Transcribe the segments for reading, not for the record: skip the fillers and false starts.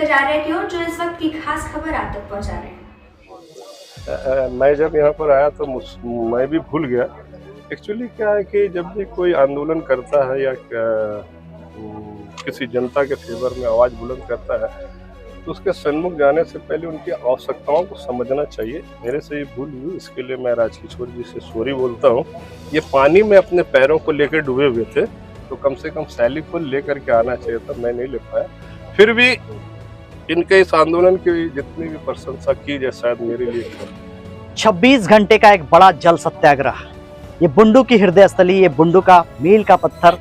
कजारिया की ओर, जो इस वक्त की खास खबर आप तक पहुंचा रहे हैं। मैं जब यहाँ पर आया तो मैं भी भूल गया। एक्चुअली क्या है कि जब भी कोई आंदोलन करता है या किसी जनता के फेवर में आवाज़ बुलंद करता है तो उसके सन्मुख जाने से पहले उनकी आवश्यकताओं को समझना चाहिए। मेरे से ये भूल हुई, इसके लिए मैं राजकिशोर जी से सॉरी बोलता हूँ। ये पानी में अपने पैरों को लेकर डूबे हुए थे तो कम से कम सैली को लेकर के आना चाहिए था, मैं नहीं ले पाया। फिर भी इनके इस आंदोलन की जितनी भी प्रशंसा की जाए शायद मेरे लिए 26 घंटे का एक बड़ा जल सत्याग्रह, ये बुंडू की हृदय स्थली, ये बुंडू का मील का पत्थर,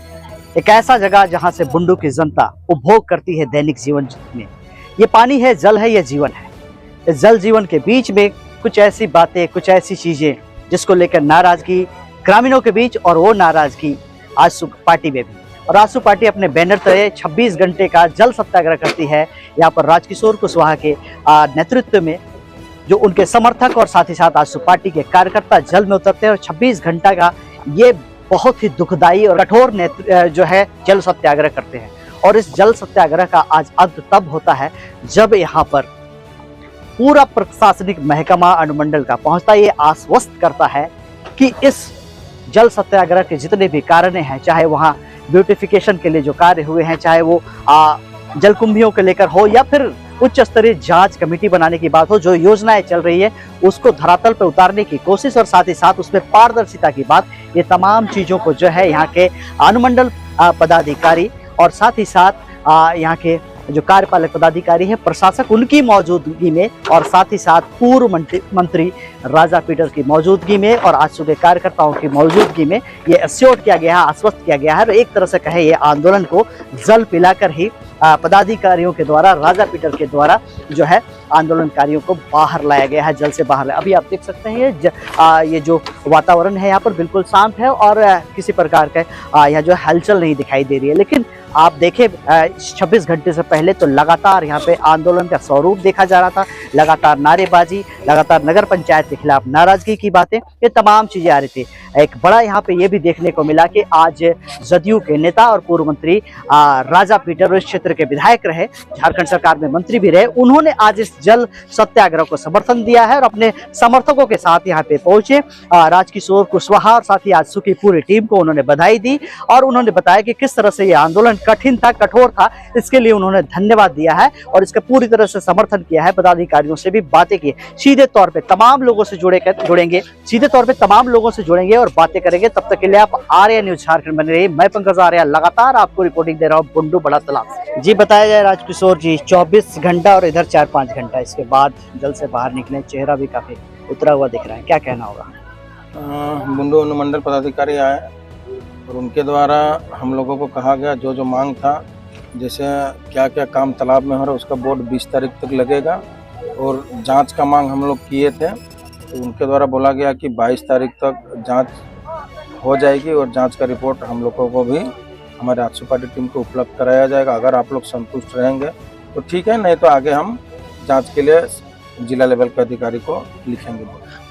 एक ऐसा जगह जहां से बुंडू की जनता उपभोग करती है दैनिक जीवन में। ये पानी है, जल है, ये जीवन है। इस जल जीवन के बीच में कुछ ऐसी बातें, कुछ ऐसी चीजें जिसको लेकर नाराजगी ग्रामीणों के बीच, और वो नाराजगी आजसू पार्टी में भी। और आजसू पार्टी अपने बैनर तले 26 घंटे का जल सत्याग्रह करती है। यहाँ पर राजकिशोर कुशवाहा के नेतृत्व में जो उनके समर्थक और साथ ही साथ आजसू पार्टी के कार्यकर्ता जल में उतरते हैं और 26 घंटा का ये बहुत ही दुखदायी और कठोर जो है जल सत्याग्रह करते हैं। और इस जल सत्याग्रह का आज अंत तब होता है जब यहाँ पर पूरा प्रशासनिक महकमा अनुमंडल का पहुंचता ये आश्वस्त करता है कि इस जल सत्याग्रह के जितने भी कारण हैं, चाहे वहाँ ब्यूटिफिकेशन के लिए जो कार्य हुए हैं, चाहे वो जलकुंभियों को लेकर हो या फिर उच्च स्तरीय जांच कमेटी बनाने की बात हो, जो योजनाएं चल रही है उसको धरातल पर उतारने की कोशिश और साथ ही साथ उसमें पारदर्शिता की बात, ये तमाम चीजों को जो है यहाँ के अनुमंडल पदाधिकारी और साथ ही साथ यहाँ के जो कार्यपालक पदाधिकारी हैं, प्रशासक, उनकी मौजूदगी में और साथ ही साथ पूर्व मंत्री राजा पीटर की मौजूदगी में और आजसू के कार्यकर्ताओं की मौजूदगी में ये एश्योर्ड किया गया है, आश्वस्त किया गया है। और एक तरह से कहे ये आंदोलन को जल पिलाकर ही पदाधिकारियों के द्वारा, राजा पीटर के द्वारा जो है आंदोलनकारियों को बाहर लाया गया है, जल से बाहर लाया। अभी आप देख सकते हैं ये जो वातावरण है यहाँ पर बिल्कुल शांत है और किसी प्रकार का यहाँ जो हलचल नहीं दिखाई दे रही है। लेकिन आप देखें 26 घंटे से पहले तो लगातार यहाँ पे आंदोलन का स्वरूप देखा जा रहा था, लगातार नारेबाजी, लगातार नगर पंचायत के खिलाफ नाराजगी की बातें, ये तमाम चीजें आ रही थी। एक बड़ा यहाँ पे ये भी देखने को मिला कि आज जदयू के नेता और पूर्व मंत्री राजा पीटर इस क्षेत्र के विधायक रहे, झारखंड सरकार में मंत्री भी रहे, उन्होंने आज इस जल सत्याग्रह को समर्थन दिया है और अपने समर्थकों के साथ यहाँ पे पहुंचे। राजकिशोर कुशवाहा और साथ ही आजसू की पूरी टीम को उन्होंने बधाई दी और उन्होंने बताया कि किस तरह से ये आंदोलन कठिन था, कठोर था, इसके लिए उन्होंने धन्यवाद दिया है और इसका पूरी तरह से समर्थन किया है। पदाधिकारियों से भी बातें की, सीधे तौर पे तमाम लोगों से जुड़ेंगे, सीधे तौर पे तमाम लोगों से जुड़ेंगे और बातें करेंगे। तब तक के लिए आप आर्या न्यूज झारखंड बने रहिए। मैं पंकज आर्या लगातार आपको रिपोर्टिंग दे रहा हूँ बुंडू बड़ा तालाब। जी बताया जाए राजकिशोर जी, 24 घंटा और इधर 4-5 घंटा इसके बाद जल से बाहर निकले, चेहरा भी काफी उतरा हुआ दिख रहा है, क्या कहना होगा? बुंडू अनुमंडल पदाधिकारी आए और उनके द्वारा हम लोगों को कहा गया जो मांग था, जैसे क्या क्या काम तालाब में हो रहा है उसका बोर्ड 20 तारीख तक लगेगा और जांच का मांग हम लोग किए थे तो उनके द्वारा बोला गया कि 22 तारीख तक जांच हो जाएगी और जांच का रिपोर्ट हम लोगों को भी हमारे आजसू पार्टी टीम को उपलब्ध कराया जाएगा। अगर आप लोग संतुष्ट रहेंगे तो ठीक है, नहीं तो आगे हम जाँच के लिए जिला लेवल के अधिकारी को लिखेंगे।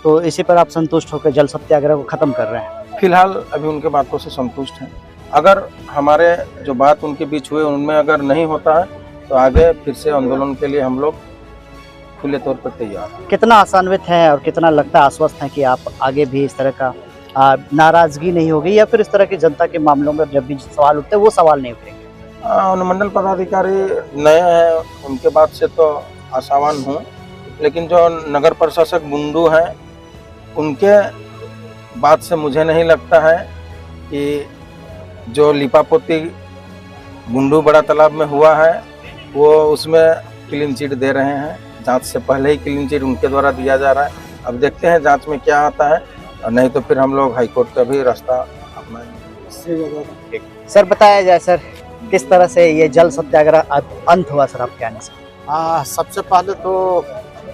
तो इसी पर आप संतुष्ट होकर जल सत्याग्रह को खत्म कर रहे हैं? फिलहाल अभी उनके बातों से संतुष्ट हैं। अगर हमारे जो बात उनके बीच हुए उनमें अगर नहीं होता है तो आगे फिर से आंदोलन के लिए हम लोग खुले तौर पर तैयार हैं। कितना आशान्वित है और कितना लगता है आश्वस्त है कि आप आगे भी इस तरह का नाराजगी नहीं होगी या फिर इस तरह की जनता के मामलों में जब भी सवाल उठते हैं वो सवाल नहीं उठेंगे? अनुमंडल पदाधिकारी नए हैं, उनके बात से तो आशावान हूँ, लेकिन जो नगर प्रशासक बुंडू हैं उनके बात से मुझे नहीं लगता है कि जो लिपापोती बुंडू बड़ा तालाब में हुआ है वो उसमें क्लीन चिट दे रहे हैं। जांच से पहले ही क्लीन चिट उनके द्वारा दिया जा रहा है। अब देखते हैं जांच में क्या आता है और नहीं तो फिर हम लोग हाईकोर्ट का भी रास्ता अपनाएंगे। सर बताया जाए सर, किस तरह से ये जल सत्याग्रह अंत हुआ सर आपके आने से? सबसे पहले तो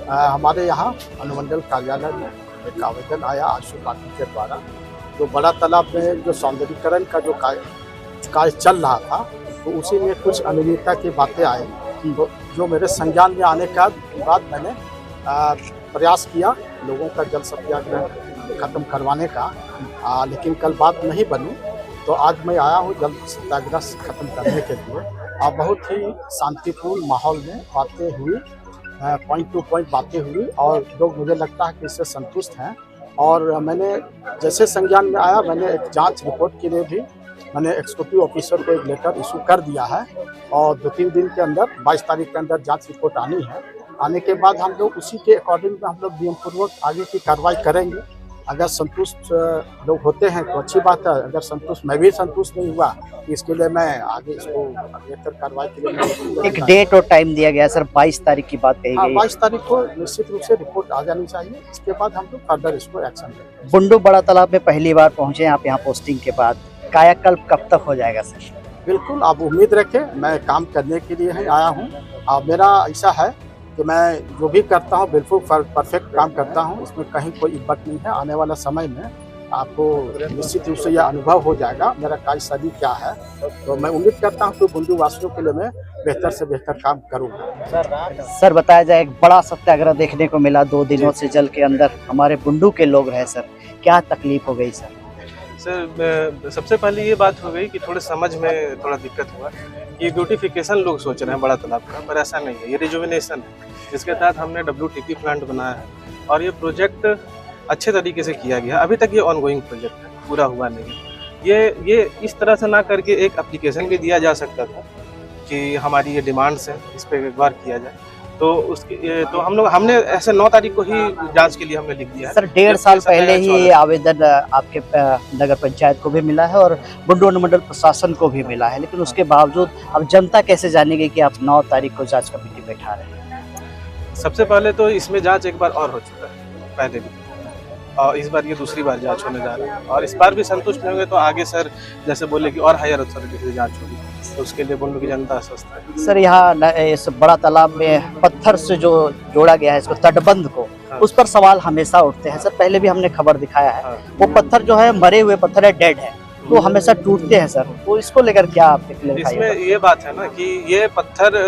हमारे यहाँ अनुमंडल कार्यालय में एक आवेदन आया आजसू पार्टी के द्वारा, जो बड़ा तालाब में जो सौंदर्यीकरण का जो कार्य चल रहा था तो उसी में कुछ अनियमितता की बातें आई, तो जो मेरे संज्ञान में आने के बाद मैंने प्रयास किया लोगों का जल सत्याग्रह खत्म करवाने का, लेकिन कल बात नहीं बनी तो आज मैं आया हूँ जल सत्याग्रह खत्म करने के लिए। बहुत ही शांतिपूर्ण माहौल में बातें हुई, पॉइंट टू पॉइंट बातें हुई और लोग मुझे लगता है कि इससे संतुष्ट हैं। और मैंने जैसे संज्ञान में आया, मैंने एक जांच रिपोर्ट के लिए भी मैंने एग्जीक्यूटिव ऑफिसर को एक लेटर इशू कर दिया है और 2-3 दिन के अंदर 22 तारीख के अंदर जांच रिपोर्ट आनी है। आने के बाद हम लोग उसी के अकॉर्डिंग हम लोग नियम पूर्वक आगे की कार्रवाई करेंगे। अगर संतुष्ट लोग होते हैं तो अच्छी बात है, अगर संतुष्ट मैं भी संतुष्ट नहीं हुआ तो इसके लिए मैं आगे इसको बेहतर कार्रवाई के लिए एक डेट और टाइम दिया गया सर, 22 तारीख की बात कही गई। 22 तारीख को निश्चित रूप से रिपोर्ट आ जानी चाहिए, इसके बाद हम लोग फर्दर इसको एक्शन लेंगे। बुंडू बड़ा तालाब में पहली बार पहुंचे आप यहाँ पोस्टिंग के बाद, कायाकल्प कब तक हो जाएगा सर? बिल्कुल, आप उम्मीद रखें, मैं काम करने के लिए ही आया हूँ। मेरा ऐसा है कि मैं जो भी करता हूँ बिल्कुल परफेक्ट काम करता हूँ, इसमें कहीं कोई इब्बत नहीं है। आने वाला समय में आपको निश्चित रूप से यह अनुभव हो जाएगा मेरा कार्यशैली क्या है। तो मैं उम्मीद करता हूँ कि बुंडू वासियों के लिए मैं बेहतर से बेहतर काम करूँगा। सर बताया जाए, एक बड़ा सत्याग्रह देखने को मिला 2 दिनों से जल के अंदर हमारे बुंडू के लोग रहे सर, क्या तकलीफ हो गई सर? सर सबसे पहले ये बात हो गई कि थोड़े समझ में थोड़ा दिक्कत हुआ। ये ब्यूटिफिकेशन लोग सोच रहे हैं बड़ा तालाब का, पर ऐसा नहीं है। ये रिजुविनेशन है, जिसके तहत हमने WTP प्लांट बनाया है और ये प्रोजेक्ट अच्छे तरीके से किया गया। अभी तक ये ऑनगोइंग प्रोजेक्ट है, पूरा हुआ नहीं है। ये इस तरह से ना करके एक एप्लीकेशन भी दिया जा सकता था कि हमारी ये डिमांड्स हैं, इस पर एक बार किया जाए। तो उसके हमने ऐसे 9 तारीख को ही जांच के लिए हमने लिख दिया है। सर 1.5 साल पहले ही ये आवेदन आपके नगर पंचायत को भी मिला है और बुंडू अनुमंडल प्रशासन को भी मिला है, लेकिन उसके बावजूद अब जनता कैसे जानेगी कि आप 9 तारीख को जांच कमेटी बैठा रहे हैं? सबसे पहले तो इसमें जांच एक बार और हो चुका है पहले भी, और इस बार ये दूसरी बार जांच होने जा रहा है। और इस बार भी संतुष्ट नहीं होंगे तो आगे सर जैसे बोले कि और हायर अथॉरिटी से जांच होगी, तो उसके लिए बुंडू की जनता आश्वस्त है। सर यहाँ इस बड़ा तालाब में पत्थर से जो जोड़ा गया है इसको तटबंध को, उस पर सवाल हमेशा उठते हैं सर। पहले भी हमने खबर दिखाया है, वो पत्थर जो है मरे हुए पत्थर है, डेड है, तो हमेशा टूटते हैं सर। तो इसको लेकर क्या आप इसमें ये बात है ना कि ये पत्थर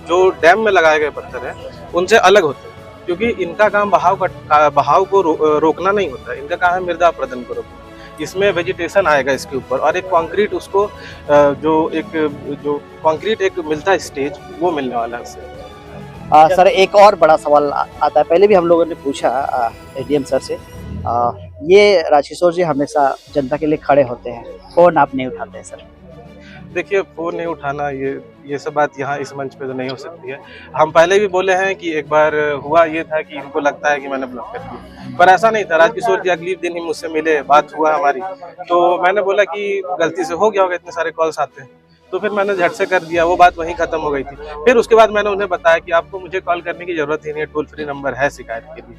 जो डैम में लगाए गए पत्थर है उनसे अलग होते हैं, क्योंकि इनका काम बहाव को रोकना नहीं होता, इनका काम है मृदा अपरदन को रोकना। इसमें वेजिटेशन आएगा इसके ऊपर और एक कंक्रीट उसको जो कंक्रीट एक मिलता है स्टेज, वो मिलने वाला है उससे। सर एक और बड़ा सवाल आता है, पहले भी हम लोगों ने पूछा एडीएम सर से, ये राजकिशोर जी हमेशा जनता के लिए खड़े होते हैं, फोन आप नहीं उठाते हैं सर? देखिए, फोन नहीं उठाना ये सब बात यहाँ इस मंच पे तो नहीं हो सकती है। हम पहले भी बोले हैं कि एक बार हुआ ये था कि इनको लगता है कि मैंने ब्लॉक कर दिया, पर ऐसा नहीं था। राजकिशोर जी अगले दिन ही मुझसे मिले, बात हुआ हमारी, तो मैंने बोला कि गलती से हो गया होगा, इतने सारे कॉल्स आते हैं, तो फिर मैंने झट से कर दिया, वो बात वहीं खत्म हो गई थी। फिर उसके बाद मैंने उन्हें बताया कि आपको मुझे कॉल करने की जरूरत ही नहीं है, टोल फ्री नंबर है शिकायत के लिए,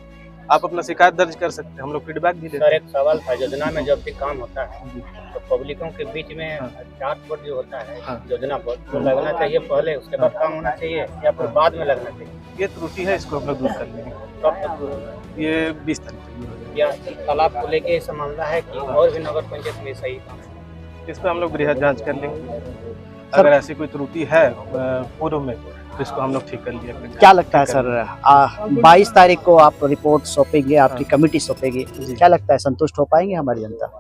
आप अपना शिकायत दर्ज कर सकते हैं, हम लोग फीडबैक भी देते हैं। सर एक सवाल था, योजना में जब भी काम होता है तो पब्लिकों के बीच में चार्ट बोर्ड जो होता है, योजना बोर्ड, तो लगना चाहिए पहले, उसके बाद काम होना चाहिए या फिर बाद में लगना चाहिए? ये त्रुटि है, इसको हम लोग दूर कर लेंगे। कब तक दूर होगा? ये 20 तारीख या तालाब को लेके ऐसा मामला है कि और भी नगर पंचायत में सही काम है? इस पर हम लोग बृहद जांच कर लेंगे। अगर ऐसी कोई त्रुटि है पूर्व में तो इसको हम लोग ठीक कर लिया। क्या लगता है सर 22 तारीख को आप रिपोर्ट सौंपेंगे, आपकी कमेटी सौंपेगी, क्या लगता है संतुष्ट हो पाएंगे हमारी जनता?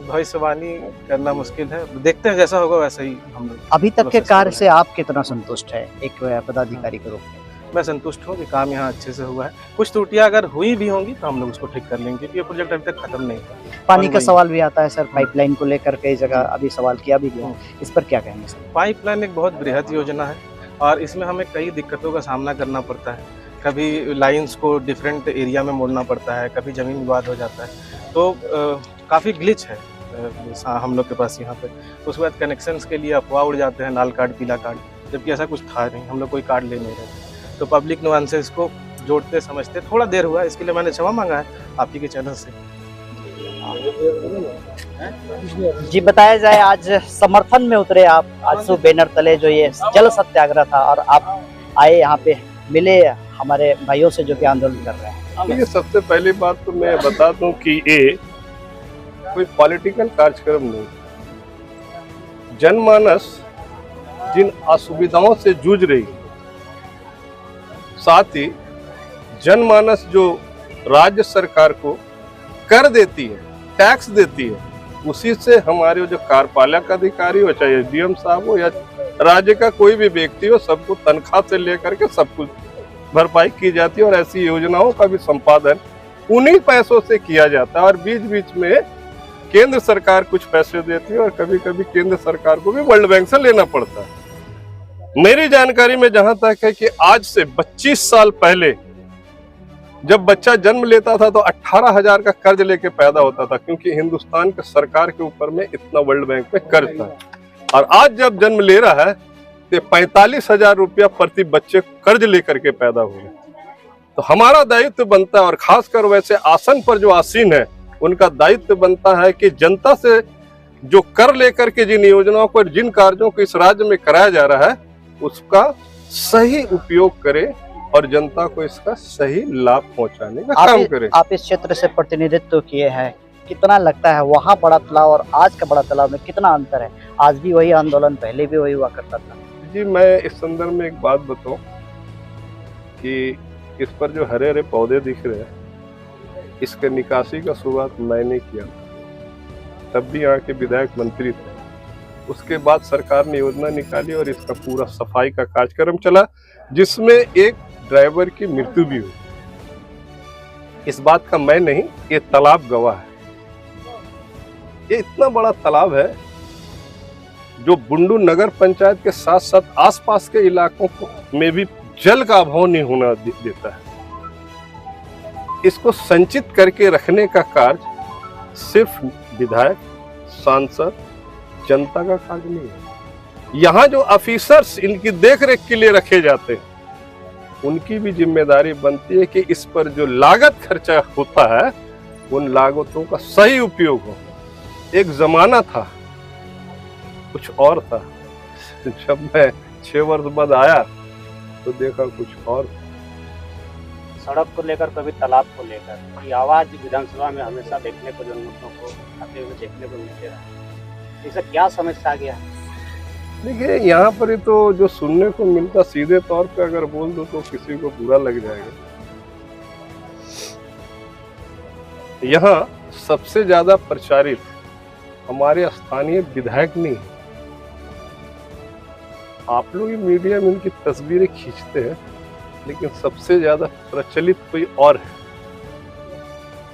भविष्यवाणी करना मुश्किल है, देखते हैं जैसा होगा वैसा ही हम लोग। अभी तक के कार्य से आप कितना संतुष्ट है एक पदाधिकारी के रूप में? मैं संतुष्ट हूँ कि काम यहाँ अच्छे से हुआ है। कुछ त्रुटियां अगर हुई भी होंगी तो हम लोग उसको ठीक कर लेंगे, क्योंकि ये प्रोजेक्ट अभी तक खत्म नहीं है। पानी का सवाल भी आता है सर, पाइपलाइन को लेकर कई जगह अभी सवाल किया भी गया, इस पर क्या कहेंगे सर? पाइपलाइन एक बहुत बृहद योजना है और इसमें हमें कई दिक्कतों का सामना करना पड़ता है। कभी लाइंस को डिफरेंट एरिया में मोड़ना पड़ता है, कभी ज़मीन विवाद हो जाता है, तो काफ़ी ग्लिच है हम लोग के पास यहाँ पे। उसके बाद कनेक्शंस के लिए अफवाह उड़ जाते हैं, लाल कार्ड पीला कार्ड, जबकि ऐसा कुछ था नहीं, हम लोग कोई कार्ड ले नहीं रहे। तो पब्लिक नुआंसेस को जोड़ते समझते थोड़ा देर हुआ, इसके लिए मैंने क्षमा मांगा है आप ही के चैनल से। जी बताया जाए, आज समर्थन में उतरे आप, आजसू बैनर तले जो ये जल सत्याग्रह था, और आप आए यहाँ पे मिले हमारे भाइयों से जो कि आंदोलन कर रहे हैं। देखिए, सबसे पहली बात तो मैं बता दूं कि ये कोई पॉलिटिकल कार्यक्रम नहीं, जनमानस जिन असुविधाओं से जूझ रही, साथ ही जनमानस जो राज्य सरकार को कर देती है, टैक्स देती है, उसी से हमारे जो कार्यपालक अधिकारी हो, चाहे एसडीएम साहब हो या राज्य का कोई भी व्यक्ति हो, सबको तनख्वाह से लेकर के सब कुछ भरपाई की जाती है और ऐसी योजनाओं का भी संपादन उन्हीं पैसों से किया जाता है। और बीच बीच में केंद्र सरकार कुछ पैसे देती है और कभी कभी केंद्र सरकार को भी वर्ल्ड बैंक से लेना पड़ता है। मेरी जानकारी में जहां तक है कि आज से 25 साल पहले जब बच्चा जन्म लेता था तो 18,000 का कर्ज लेके पैदा होता था, क्योंकि हिंदुस्तान के सरकार के ऊपर में इतना वर्ल्ड बैंक में कर्ज था। और आज जब जन्म ले रहा है तो 45,000 रुपया प्रति बच्चे कर्ज लेकर के पैदा हुए। तो हमारा दायित्व बनता है, और खासकर वैसे आसन पर जो आसीन है उनका दायित्व बनता है कि जनता से जो कर लेकर के जिन योजनाओं को, जिन कार्यों को इस राज्य में कराया जा रहा है उसका सही उपयोग करे और जनता को इसका सही लाभ पहुंचाने का काम करे। आप इस क्षेत्र से प्रतिनिधित्व किए हैं, कितना लगता है वहाँ बड़ा तालाब और आज का बड़ा तालाब में कितना अंतर है? आज भी वही आंदोलन, पहले भी वही हुआ करता था? जी, मैं इस संदर्भ में एक बात बताऊं कि इस पर जो हरे हरे पौधे दिख रहे हैं, इसके निकासी का शुरुआत मैंने किया था, तब भी यहाँ के विधायक मंत्री थे। उसके बाद सरकार ने योजना निकाली और इसका पूरा सफाई का कार्यक्रम चला, जिसमें एक ड्राइवर की मृत्यु भी हुई। इस बात का मैं नहीं, ये तालाब गवाह है। ये इतना बड़ा तालाब है जो बुंडू नगर पंचायत के साथ साथ आसपास के इलाकों में भी जल का अभाव नहीं होना देता है। इसको संचित करके रखने का कार्य सिर्फ विधायक, सांसद, जनता का कार्य नहीं है। यहाँ जो ऑफिसर्स इनकी देखरेख के लिए रखे जाते हैं उनकी भी जिम्मेदारी बनती है कि इस पर जो लागत खर्चा होता है उन लागतों का सही उपयोग हो। एक जमाना था, कुछ और था। जब मैं 6 वर्ष बाद आया तो देखा कुछ और। सड़क को लेकर, कभी तालाब को लेकर ये आवाज विधानसभा में हमेशा देखने को, जन मुद्दों को आते हुए देखने को मिलते रहा। इससे क्या समस्या आ गया? देखिए, यहाँ पर ही तो जो सुनने को मिलता, सीधे तौर पे अगर बोल दो तो किसी को बुरा लग जाएगा। यहाँ सबसे ज्यादा प्रचारित हमारे स्थानीय विधायक नहीं है। आप लोग मीडिया में उनकी तस्वीरें खींचते हैं, लेकिन सबसे ज्यादा प्रचलित कोई और है।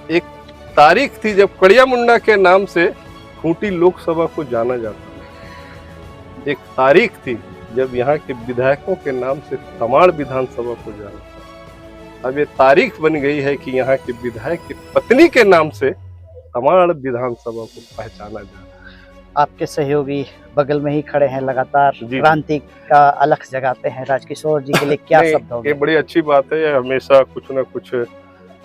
एक तारीख थी जब कड़िया मुंडा के नाम से खूंटी लोकसभा को जाना जाता था। एक तारीख थी जब यहाँ के विधायकों के नाम से तमाड़ विधानसभा को जाना था। अब ये तारीख बन गई है कि यहाँ के विधायक की पत्नी के नाम से तमाड़ विधानसभा को पहचाना जा रहा है। आपके सहयोगी बगल में ही खड़े हैं, लगातार जी। क्रांति का अलख जगाते हैं। राजकिशोर जी के लिए क्या शब्द होंगे? ये बड़ी अच्छी बात है। ये हमेशा कुछ न कुछ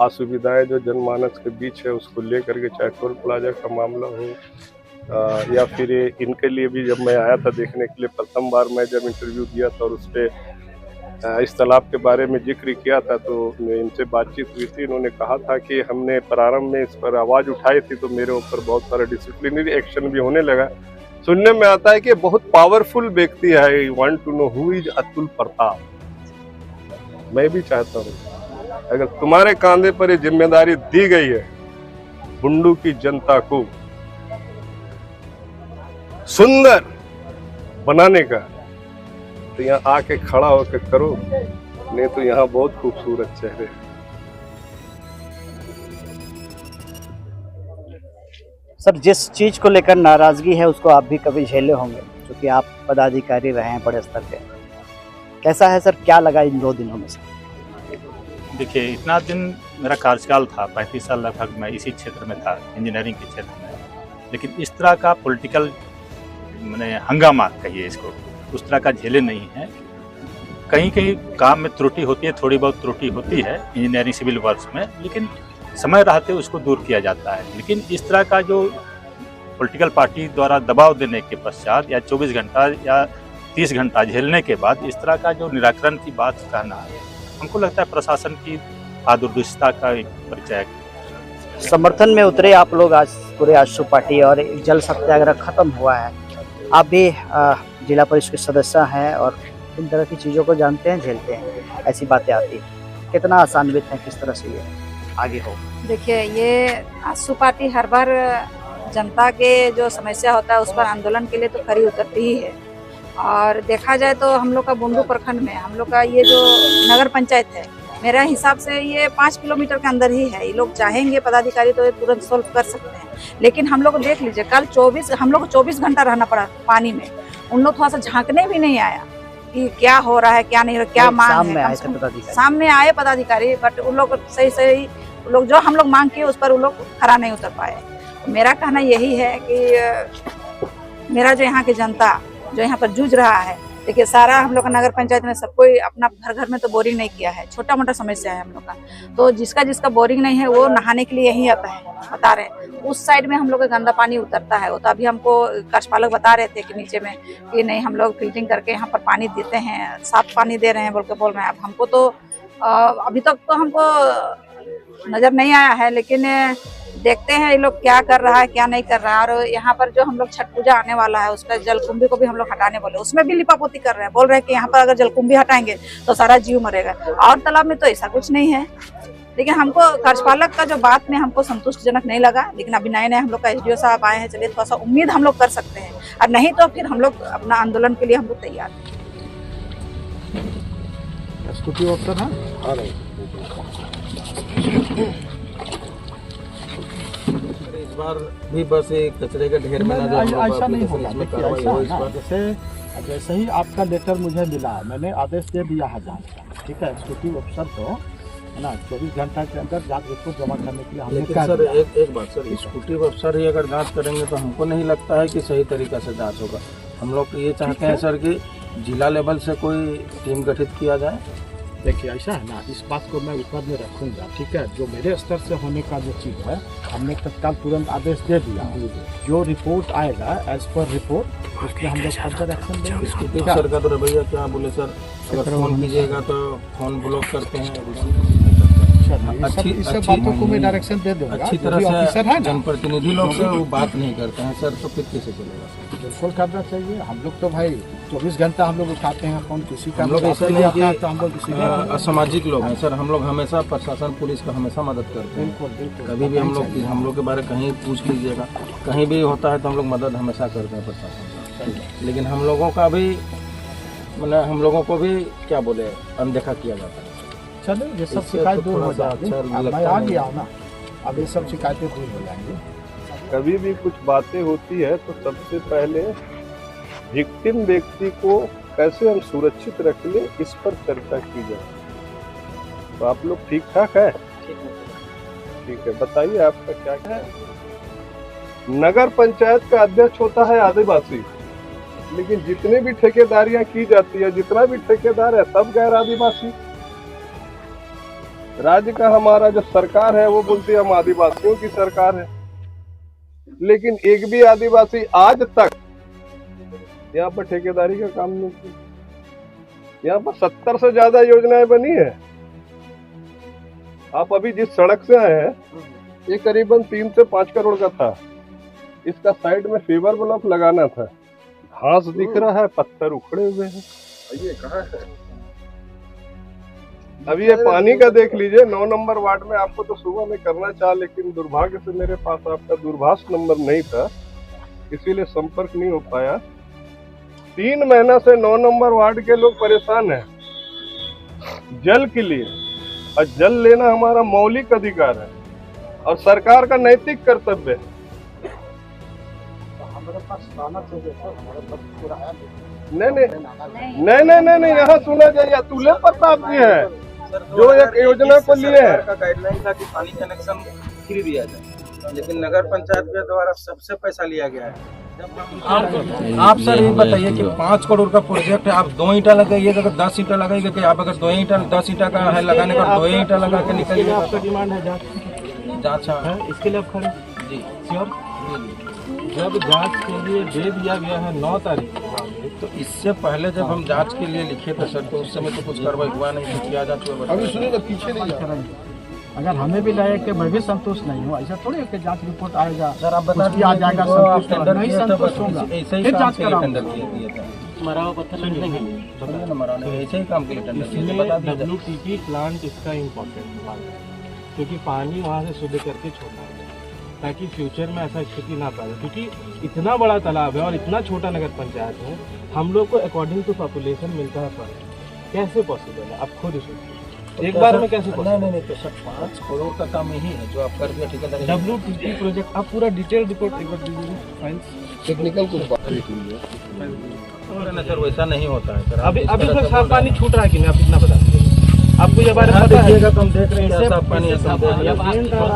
असुविधाएं जो जनमानस के बीच है उसको लेकर के, चाहे टोल प्लाजा का मामला हो या फिर इनके लिए भी, जब मैं आया था देखने के लिए प्रथम बार, मैं जब इंटरव्यू दिया था और उस पर इस तालाब के बारे में जिक्र किया था तो इनसे बातचीत हुई थी। इन्होंने कहा था कि हमने प्रारंभ में इस पर आवाज़ उठाई थी तो मेरे ऊपर बहुत सारा डिसिप्लिनरी एक्शन भी होने लगा। सुनने में आता है कि बहुत पावरफुल व्यक्ति है। I want to know who is Atul Pratap. मैं भी चाहता हूँ अगर तुम्हारे कांधे पर ये जिम्मेदारी दी गई है बुंडू की जनता को सुंदर बनाने का, तो यहाँ आके खड़ा होकर करो, नहीं तो यहाँ बहुत खूबसूरत चेहरे हैं। सर, जिस चीज को लेकर नाराजगी है उसको आप भी कभी झेले होंगे, क्योंकि आप पदाधिकारी रहे हैं बड़े स्तर पे। कैसा है सर, क्या लगा इन 2 दिनों में से? देखिए, इतना दिन मेरा कार्यकाल था, 35 साल लगभग मैं इसी क्षेत्र में था, इंजीनियरिंग के क्षेत्र में। लेकिन इस तरह का पॉलिटिकल मैंने हंगामा कहिए इसको, उस तरह का झेले नहीं है। कहीं कहीं काम में त्रुटि होती है, थोड़ी बहुत त्रुटि होती है इंजीनियरिंग सिविल वर्क्स में, लेकिन समय रहते उसको दूर किया जाता है। लेकिन इस तरह का जो पॉलिटिकल पार्टी द्वारा दबाव देने के पश्चात या 24 घंटा या 30 घंटा झेलने के बाद इस तरह का जो निराकरण की बात कहना है, हमको लगता है प्रशासन की आदुर्दुष्टता का एक परिचय। समर्थन में उतरे आप लोग आज पूरे आशु पार्टी, और जल सत्याग्रह खत्म हुआ है। आप भी जिला परिषद के सदस्य हैं और इन तरह की चीज़ों को जानते हैं, झेलते हैं, ऐसी बातें आती हैं। कितना आसान्वित है, किस तरह से ये आगे हो? देखिए, ये आशु पार्टी हर बार जनता के जो समस्या होता है उस पर आंदोलन के लिए तो खरी उतरती ही है। और देखा जाए तो हम लोग का बुंडू प्रखंड में हम लोग का ये जो नगर पंचायत है, मेरा हिसाब से ये 5 किलोमीटर के अंदर ही है। ये लोग चाहेंगे पदाधिकारी तो ये तुरंत सोल्व कर सकते हैं, लेकिन हम लोग देख लीजिए कल हम लोग को 24 घंटा रहना पड़ा पानी में। उन लोग थोड़ा सा झांकने भी नहीं आया कि क्या हो रहा है क्या नहीं हो रहा, क्या मांग है। सामने आए पदाधिकारी, बट उन लोग सही लोग जो हम लोग मांग किए उस पर उन लोग खरा नहीं उतर पाए। मेरा कहना यही है कि मेरा जो यहाँ की जनता जो यहाँ पर जूझ रहा है, देखिए सारा हम लोग का नगर पंचायत में सब कोई अपना घर में तो बोरिंग नहीं किया है, छोटा मोटा समस्या है हम लोग का। तो जिसका बोरिंग नहीं है वो नहाने के लिए यहीं आता है, बता रहे हैं। उस साइड में हम लोग का गंदा पानी उतरता है, वो तो अभी हमको कार्यपालक बता रहे थे कि नीचे में कि नहीं हम लोग फिल्टरिंग करके यहाँ पर पानी देते हैं, साफ पानी दे रहे हैं बोल रहे हैं। अब हमको तो अभी तक तो हमको नजर नहीं आया है, लेकिन देखते हैं ये लोग क्या कर रहा है क्या नहीं कर रहा है। और यहाँ पर जो हम लोग छठ पूजा आने वाला है उसका जलकुंभी को भी हम लोग हटाने बोले, उसमें भी लिपापोती कर रहे हैं, बोल रहे हैं कि यहाँ पर अगर जलकुंभी हटाएंगे तो सारा जीव मरेगा। और तालाब में तो ऐसा कुछ नहीं है, लेकिन हमको कार्यपालक का जो बात में हमको संतुष्टजनक नहीं लगा। लेकिन अभी नए हम लोग का SDO साहब आए हैं, चलिए थोड़ा सा उम्मीद हम लोग कर सकते हैं, और नहीं तो फिर हम लोग अपना आंदोलन के लिए हम लोग तैयार हैं। इस बार भी बस एक कचरे के ढेर में ऐसा नहीं होगा। जैसे ही आपका लेटर मुझे मिला, मैंने आदेश दे दिया है जांच का, ठीक है। एग्जीक्यूटिव अफसर को है ना 24 घंटा के अंदर जांच रिपोर्ट जमा करने के लिए हमने लेकिन सर एक बात सर, एग्जीक्यूटिव अफसर ही अगर जांच करेंगे तो हमको नहीं लगता है कि सही तरीका से जांच होगा। हम लोग ये चाहते हैं सर कि जिला लेवल से कोई टीम गठित किया जाए। देखिए ऐसा है ना, इस बात को मैं ऊपर में रखूंगा, ठीक है। जो मेरे स्तर से होने का जो चीज़ है हमने तत्काल तुरंत आदेश दे दिया। जो रिपोर्ट आएगा एज पर रिपोर्ट उसमें हम लोग फर्दर एक्शन देंगे। सर का तो रवैया क्या बोले सर, अगर फोन कीजिएगा तो फोन ब्लॉक करते हैं। अच्छी बातों को मैं डायरेक्शन दे दूंगा। अच्छी तरह से जनप्रतिनिधि लोग से वो बात नहीं करते हैं सर, तो फिर कैसे चलेगा? बिल्कुल करना चाहिए। हम लोग तो भाई 24 घंटा हम लोग उठाते हैं फोन, किसी का हम लोग ऐसा नहीं है तो हम लोग किसी असामाजिक लोग हैं सर। हम लोग हमेशा प्रशासन पुलिस का हमेशा मदद करते हैं। बिल्कुल कभी भी हम लोग के बारे कहीं पूछ लीजिएगा, कहीं भी होता है तो हम लोग मदद हमेशा करते हैं प्रशासन का। लेकिन हम लोगों का भी मतलब हम लोगों को भी क्या बोले अनदेखा किया जाता है। चलो ये सब शिकायत दूर हो जाएगी। मैं आ गया हूँ ना, अब ये सब शिकायतें दूर हो जाएंगी। कभी भी कुछ बातें होती है तो सबसे पहले विक्टिम व्यक्ति को कैसे हम सुरक्षित रख लें इस पर चर्चा की जाए। तो आप लोग ठीक ठाक है? ठीक है, बताइए आपका क्या है? नगर पंचायत का अध्यक्ष होता है आदिवासी, लेकिन जितने भी ठेकेदारियां की जाती है, जितना भी ठेकेदार है सब गैर आदिवासी। राज्य का हमारा जो सरकार है वो बोलती है हम आदिवासियों की सरकार है, लेकिन एक भी आदिवासी आज तक यहाँ पर ठेकेदारी का काम नहीं किया। यहाँ पर 70 से ज्यादा योजनाएं बनी है। आप अभी जिस सड़क से आए हैं ये करीबन 3 से 5 करोड़ का था। इसका साइड में फीवर ब्लॉक लगाना था, घास दिख रहा है, पत्थर उखड़े हुए हैं। ये कहाँ है? अभी ये पानी का देख लीजिए। 9 नंबर वार्ड में आपको तो सुबह में करना चाहा, लेकिन दुर्भाग्य से मेरे पास आपका दूरभाष नंबर नहीं था, इसीलिए संपर्क नहीं हो पाया। 3 महीना से 9 नंबर वार्ड के लोग परेशान हैं जल के लिए, और जल लेना हमारा मौलिक अधिकार है और सरकार का नैतिक कर्तव्य है। नहीं, यहाँ सुना जाइए। तुले प्रताप जी है जो एक योजना को लिए है। गाइडलाइन था कि पानी कनेक्शन फ्री दिया जाए, लेकिन नगर पंचायत के द्वारा सबसे पैसा लिया गया है। आप सर ये बताइए कि 5 करोड़ का प्रोजेक्ट है, आप 2 ईंटा लगाइएगा तो 10 ईंटा लगाइएगा कि आप अगर 10 ईंटा का है लगाने का 2 ईंटा लगा के निकलिएगा? आपका डिमांड है जांच है, इसके लिए आप खड़े जी श्योर। जब जांच के लिए दे दिया गया है 9 तारीख, तो इससे पहले जब हम जांच के लिए लिखे थे सर, तो उस समय तो कुछ कार्रवाई हुआ नहीं, तो क्या जांच हुआ? अभी सुनिए, पीछे नहीं करेंगे। अगर हमें भी लगे कि मैं भी संतुष्ट नहीं हूँ, ऐसा थोड़ी है कि जांच रिपोर्ट आएगा सर, आप बता दिया आ जाएगा, नहीं संतुष्ट होगा फिर जांच कराऊंगा। मरा हुआ पत्थर नहीं है, ऐसे ही काम के लिए टेंडर। WTP प्लांट इसका इम्पोर्टेंट बात है, क्योंकि पानी वहाँ से शुद्ध करके छोड़ना है ताकि फ्यूचर में ऐसा स्थिति ना पाए। क्योंकि इतना बड़ा तालाब है और इतना छोटा नगर पंचायत है, हम लोग को अकॉर्डिंग टू पॉपुलेशन मिलता है पानी, कैसे पॉसिबल है? आप खुद ही सोचिए, एक बार में कैसे possible? नहीं तो सर 5 करोड़ का काम यही है जो आप कर दिया ठेकेदारी। WTP प्रोजेक्ट आप पूरा डिटेल रिपोर्ट एक बार दीजिए फाइल्स टेक्निकल को ना सर, वैसा नहीं होता है सर। अभी तो साफ पानी छूट रहा है कि नहीं, आप इतना बता दीजिए। आपको ये बारे में पता है? तो हम देख रहे हैं साफ पानी ऐसा।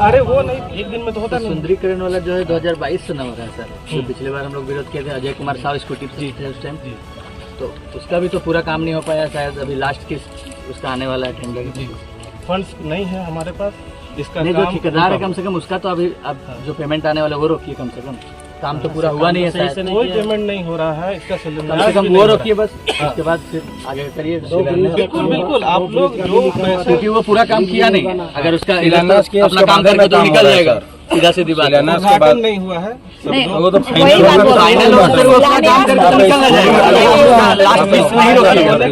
अरे वो नहीं, एक दिन में तो होता नहीं। सुंदरीकरण वाला जो है 2022 से ना हो रहा है सर, जो पिछले बार हम लोग विरोध किए थे, अजय कुमार साहब स्कूटी पे थे उस टाइम, तो उसका भी तो पूरा काम नहीं हो पाया, शायद अभी लास्ट की उसका आने वाला है टेंडर। फंड्स नहीं है हमारे पास, इसका नहीं, जो काम ठेकेदार है कम से कम उसका तो अभी अब जो पेमेंट आने वाला है वो रोकिए, कम से कम काम तो पूरा हुआ नहीं है शायद। कोई पेमेंट नहीं हो रहा है इसका, कम से कम वो रोकिए बस, उसके बाद फिर आगे करिए। बिल्कुल बिल्कुल, आप लोग जो क्योंकि वो पूरा काम किया नहीं, अगर उसका अपना काम करके तो निकल जाएगा सीधा सीधी बात। उद्घाटन नहीं हुआ है, वो तो फाइनल के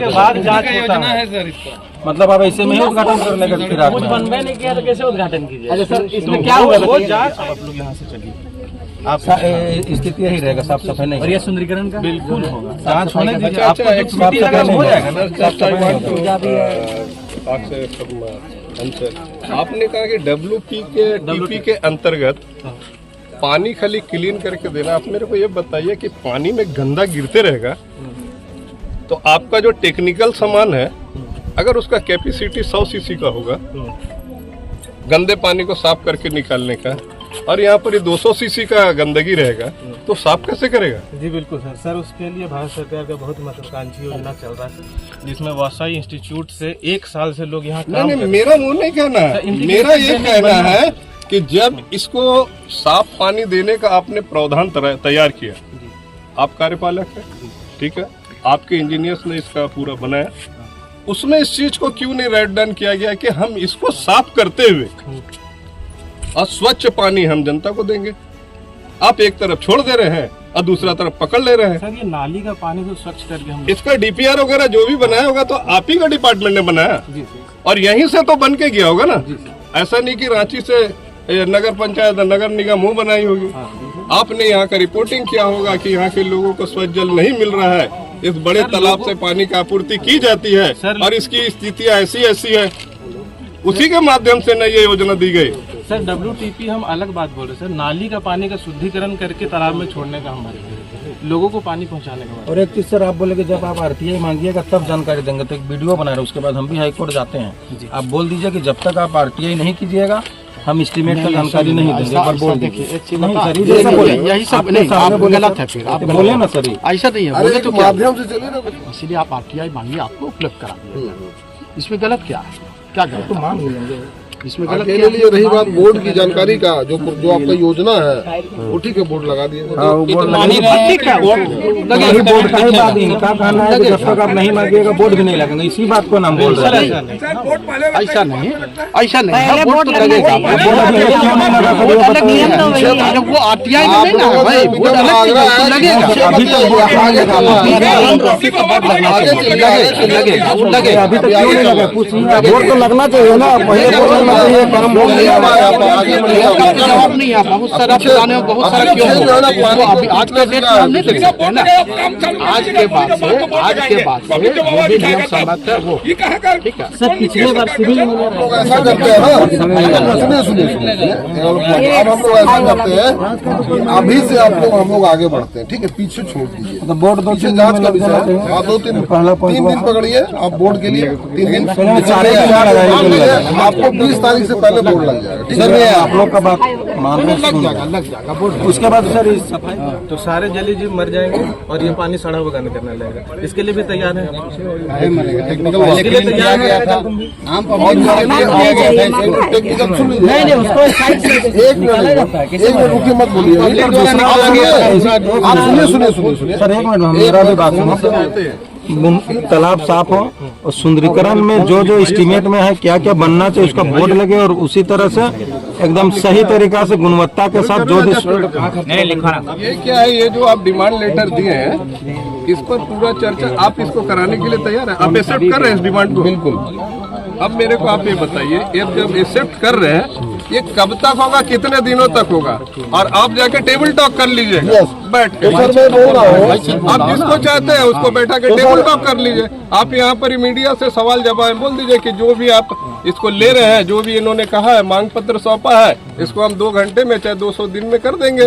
बाद जांच होता है। मतलब आप ऐसे में ही उद्घाटन करने का फिराक में? बनवे नहीं किया तो कैसे उद्घाटन कीजिए? अच्छा सर, इसमें क्या हुआ वो जांच, आप लोग यहाँ से चलिए। आप स्थिति यही रहेगा, साफ सफाई नहीं। और ये सुंदरीकरण का बिल्कुल होगा, जांच होने दीजिए, आपको साफ सफाई हो जाएगा ना। आपने कहा कि WTP के अंतर्गत पानी खाली क्लीन करके देना। आप मेरे को ये बताइए कि पानी में गंदा गिरते रहेगा तो आपका जो टेक्निकल सामान है, अगर उसका कैपेसिटी 100 सीसी का होगा गंदे पानी को साफ करके निकालने का, और यहाँ पर 200 सीसी का गंदगी रहेगा, तो साफ कैसे करेगा? जी बिल्कुल सर। सर उसके लिए भारत सरकार का बहुत महत्वाकांक्षी योजना चल रहा है, जिसमें वासाई इंस्टीट्यूट से 1 साल से लोग यहाँ काम नहीं, मेरा वो नहीं कहना है, मेरा ये कहना है कि जब इसको साफ पानी देने का आपने प्रावधान तैयार किया, आप कार्यपालक है, ठीक है, आपके इंजीनियर्स ने इसका पूरा बनाया, उसमें इस चीज को क्यों नहीं राइट डाउन किया गया कि हम इसको साफ करते हुए और स्वच्छ पानी हम जनता को देंगे? आप एक तरफ छोड़ दे रहे हैं और दूसरा तरफ पकड़ ले रहे हैं। सर ये नाली का पानी को स्वच्छ करके हम इसका DPR वगैरह जो भी बनाया होगा तो आप ही का डिपार्टमेंट ने बनाया, और यहीं से तो बन के गया होगा ना। ऐसा नहीं कि रांची से नगर पंचायत नगर निगम मुंह बनाई होगी। आपने यहाँ का रिपोर्टिंग किया होगा कि यहाँ के लोगों को स्वच्छ जल नहीं मिल रहा है, इस बड़े तालाब से पानी की आपूर्ति की जाती है और इसकी स्थितियाँ ऐसी है, उसी के माध्यम से न ये योजना दी गई। सर WTP हम अलग बात बोल रहे हैं सर, नाली का पानी का शुद्धिकरण करके तालाब में छोड़ने का हमारे लोगों को पानी पहुंचाने का। और एक चीज सर, आप बोले कि जब आप RTI मांगिएगा तब जानकारी देंगे, तो एक वीडियो बना रहे हैं, उसके बाद हम भी हाईकोर्ट जाते हैं। आप बोल दीजिए कि जब तक आप RTI नहीं कीजिएगा हम एस्टीमेट का जानकारी नहीं देंगे। एक बार बोल देखिए, यही सब नहीं, आप गलत है, फिर आप बोले ना सर, ऐसा नहीं है, बोले तो माध्यम से चले ना, इसलिए आप RTI मांगिए, आपको उपलब्ध करा दिया। इसमें गलत क्या है? क्या गलत तो मांग लेंगे, इसमें गलत अकेले लिए रही बात बोर्ड की जानकारी का, जो आपका योजना है वो ठीक है, बोर्ड लगा दिए। बोर्ड का इनका कहना है कि जब तक आप नहीं मांगिएगा बोर्ड भी नहीं लगेंगे, इसी बात को नाम बोल रहे हैं। ऐसा नहीं, ऐसा नहीं, बोर्ड तो लगेगा। वो RTI में नहीं ना भाई, बोर्ड अलग लगेगा। अभी तक क्यों नहीं लगा? बोर्ड तो लगना चाहिए ना, पहले जवाब नहीं है बहुत सारा पुराने में, बहुत सारा क्यों अभी आज के डेट में हम नहीं देख सकते हैं ना। आज के बाद से जो भी नियम सम्मत है वो ठीक है। सर पिछले बार सिविल ऐसा करते हैं ना, सुनिए, अब हम लोग ऐसा करते हैं, अभी से आप लोग हम लोग आगे बढ़ते हैं, ठीक है, पीछे छोड़ दीजिए। तो बोर्ड दो पीछे जांच का विषय है, 3 दिन पकड़िए आप बोर्ड के लिए, 3 दिन आपको 20 तारीख से पहले बोर्ड लग जाएगा। सर ये आप लोग का बात मान लग जाएगा बोर्ड। उसके बाद सर इस सफाई तो सारे जली जीव मर जाएंगे और ये पानी सड़ा हुआ करने लगेगा। इसके लिए भी तैयार है, टेक्निकल टेक्निकल सुन लीजिए। नहीं उसको एक मिनट रुकिए, मत बोलिए, आप सुनिए सर, एक मिनट मेरा भी बात सुनो। तालाब साफ हो और सुंदरीकरण में जो जो एस्टीमेट में है क्या क्या बनना चाहिए उसका बोर्ड लगे, और उसी तरह से एकदम सही तरीका से गुणवत्ता के साथ जो ये क्या है, ये जो आप डिमांड लेटर दिए हैं इस पर पूरा चर्चा आप इसको कराने के लिए तैयार है? आप एक्सेप्ट कर रहे हैं इस डिमांड को? बिल्कुल। अब मेरे को आप ये बताइए, ये जब ये शिफ्ट कर रहे हैं, ये कब तक होगा, कितने दिनों तक होगा? और आप जाके टेबल टॉक कर लीजिए, बैठ के। सर मैं बोल रहा हूँ, आप जिसको चाहते हैं उसको बैठा के टेबल टॉक कर लीजिए। आप यहाँ पर मीडिया से सवाल जवाब बोल दीजिए कि जो भी आप इसको ले रहे हैं, जो भी इन्होंने कहा है, मांग पत्र सौंपा है, इसको हम 2 घंटे में चाहे 200 दिन में कर देंगे।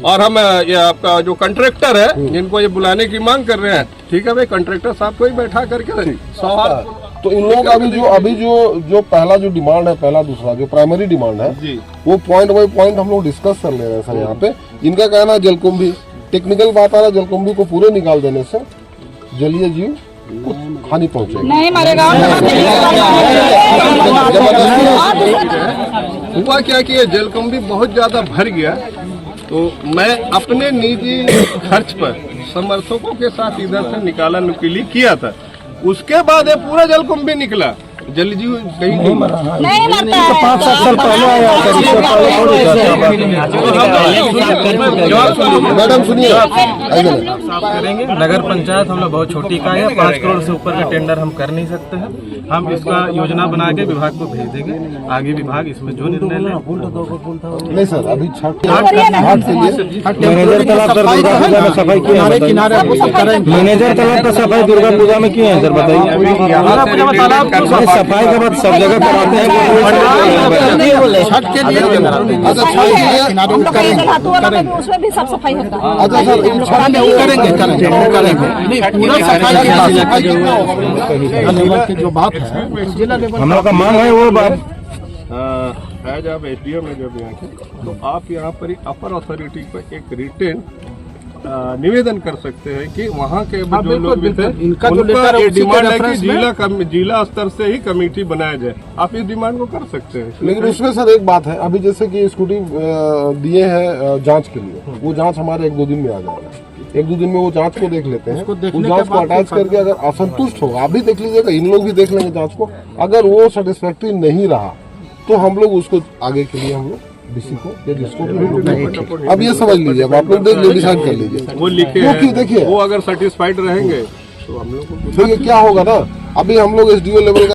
और हम ये आपका जो कॉन्ट्रैक्टर है, जिनको ये बुलाने की मांग कर रहे हैं, ठीक है भाई, कॉन्ट्रैक्टर साहब को ही बैठा करके सवाल। तो इन लोग अभी जो पहला जो डिमांड है, पहला दूसरा जो प्राइमरी डिमांड है जी, वो पॉइंट बाई पॉइंट हम लोग डिस्कस कर ले रहे हैं सर। यहाँ पे इनका कहना है जलकुंभी, टेक्निकल बात आ रहा है, जलकुंभी को पूरे निकाल देने से जलीय जीव कुछ हानि पहुंचेगी। नहीं मरेगा। हुआ क्या कि ये जलकुंभी बहुत ज्यादा भर गया, तो मैं अपने निजी खर्च पर समर्थकों के साथ इधर से निकाला नुकीली किया था। उसके बाद ये पूरा जलकुंभी निकला, जलजीव कहीं नहीं मरा। नहीं मरता है। 5-7 साल पहले आया मैडम सुनिए, करेंगे। नगर पंचायत हम लोग बहुत छोटी इकाई है, 5 करोड़ से ऊपर का टेंडर हम कर नहीं सकते हैं। हम इसका योजना बना के विभाग को भेज देंगे, आगे विभाग इसमें जो निर्णय ले। नहीं सर, अभी छठ मैनेजर तालाब सर दुर्गा पूजा में सफाई किए हैं, मैनेजर तालाब का सफाई दुर्गा पूजा में किए हैं सर, बताइए। सफाई के बाद सब जगह कराते हैं, छठ के लिए उसमें भी सब सफाई होता है। अच्छा सर, करेंगे पूरा सफाई जो बात है, हम लोग का मांग है वो बात। एज आप एसडीएम में जब यहाँ के, तो आप यहाँ पर अपर अथॉरिटी पर एक रिटेन निवेदन कर सकते हैं कि वहाँ के जो लोग भी थे, इनका ये डिमांड है कि जिला स्तर से ही कमेटी बनाया जाए। आप इस डिमांड को कर सकते हैं। लेकिन उसमें सर एक बात है, अभी जैसे कि स्कूटी दिए हैं जांच के लिए, वो जांच हमारे 1-2 दिन में आ जाएगा। 1-2 दिन में वो जांच को देख लेते हैं, उस जांच को अटैच करके अगर असंतुष्ट होगा, आप भी देख लीजिएगा, इन लोग भी देख लेंगे जांच को, अगर वो सेटिस्फैक्ट्री नहीं रहा तो हम लोग उसको आगे के लिए हम लोग डीसी को या जिसको भी। अब ये समझ लीजिए, अब आप लोग देख लीजिए, डिसाइड कर लीजिए। वो लिखे देखिए, वो अगर सेटिस्फाइड रहेंगे तो हम लोग को क्या होगा ना, अभी हम लोग एसडीओ लेवल